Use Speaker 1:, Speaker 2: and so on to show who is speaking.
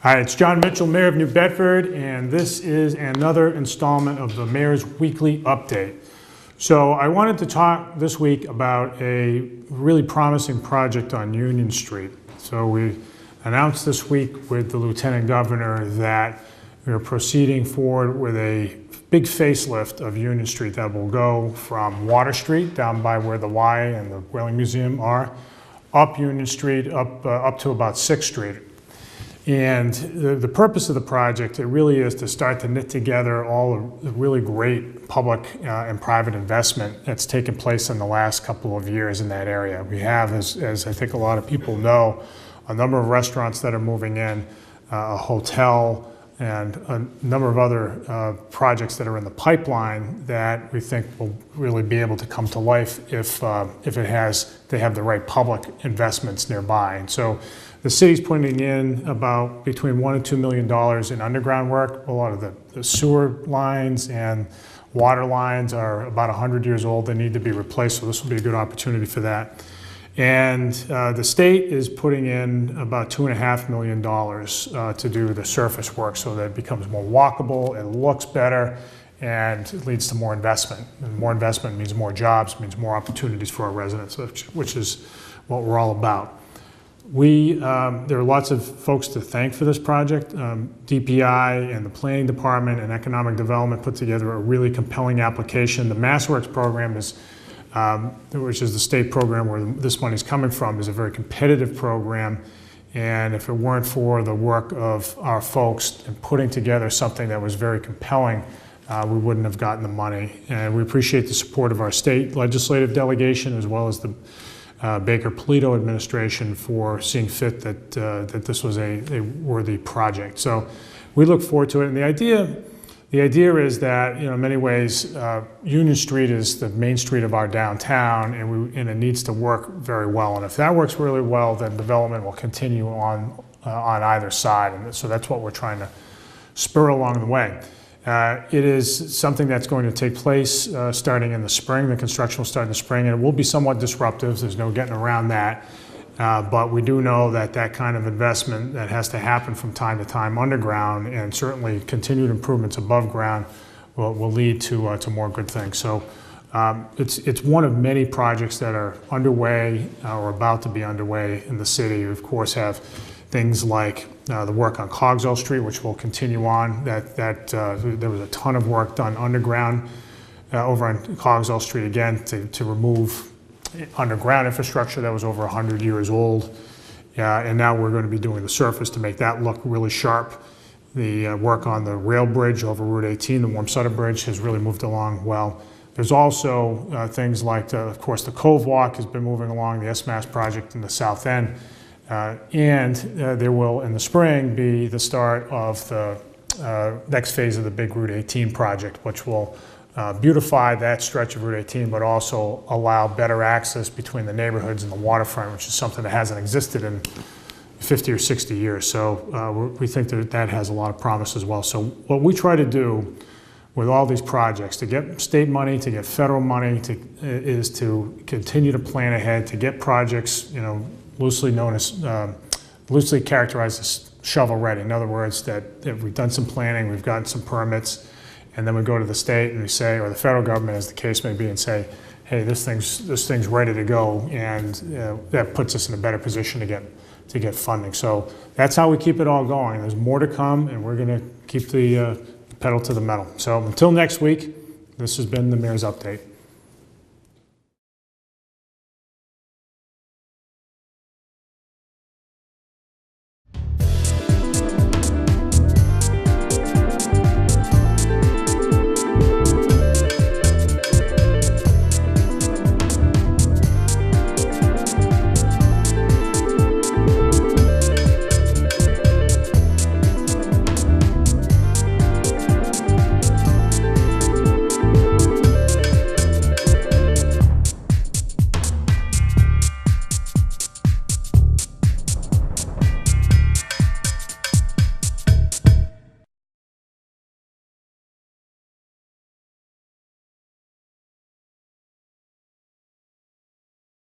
Speaker 1: Hi, it's John Mitchell, Mayor of New Bedford, and this is another installment of the Mayor's Weekly Update. So I wanted to talk this week about a really promising project on Union Street. So we announced this week with the Lieutenant Governor that we are proceeding forward with a big facelift of Union Street that will go from Water Street, down by where the Y and the Whaling Museum are, up Union Street, up to about 6th Street. And the purpose of the project, it really is to start to knit together all the really great public and private investment that's taken place in the last couple of years in that area. We have, as I think a lot of people know, a number of restaurants that are moving in, a hotel, and a number of other projects that are in the pipeline that we think will really be able to come to life if they have the right public investments nearby. And so the city's putting in about between $1 and $2 million in underground work. A lot of the sewer lines and water lines are about 100 years old. They need to be replaced, so this will be a good opportunity for that. And the state is putting in about $2.5 million to do the surface work so that it becomes more walkable, it looks better, and it leads to more investment. And more investment means more jobs, means more opportunities for our residents, which is what we're all about. There are lots of folks to thank for this project. DPI and the Planning Department and Economic Development put together a really compelling application. The MassWorks program is, which is the state program where this money is coming from, is a very competitive program. And if it weren't for the work of our folks in putting together something that was very compelling, we wouldn't have gotten the money. And we appreciate the support of our state legislative delegation as well as the Baker-Polito administration for seeing fit that this was a worthy project. So we look forward to it. And the idea is that, in many ways, Union Street is the main street of our downtown, and it needs to work very well. And if that works really well, then development will continue on either side. And so that's what we're trying to spur along the way. It is something that's going to take place starting in the spring. The construction will start in the spring, and it will be somewhat disruptive. There's no getting around that. But we do know that that kind of investment that has to happen from time to time underground, and certainly continued improvements above ground, will lead to more good things. So it's one of many projects that are underway or about to be underway in the city. You, of course, have things like the work on Cogswell Street, which will continue on. There was a ton of work done underground over on Cogswell Street, again, to remove underground infrastructure that was over 100 years old. And now we're going to be doing the surface to make that look really sharp. The work on the rail bridge over Route 18, the Warm-Sutter Bridge, has really moved along well. There's also things like, of course, the Cove Walk has been moving along, the SMAS project in the South End. And there will, in the spring, be the start of the next phase of the big Route 18 project, which will beautify that stretch of Route 18, but also allow better access between the neighborhoods and the waterfront, which is something that hasn't existed in 50 or 60 years. So we think that has a lot of promise as well. So what we try to do with all these projects, to get state money, to get federal money, is to continue to plan ahead, to get projects, loosely characterized as shovel ready. In other words, that if we've done some planning, we've gotten some permits, and then we go to the state and we say, or the federal government as the case may be, and say, hey, this thing's ready to go, and that puts us in a better position to get funding. So that's how we keep it all going. There's more to come, and we're going to keep the pedal to the metal. So until next week, this has been the Mayor's Update.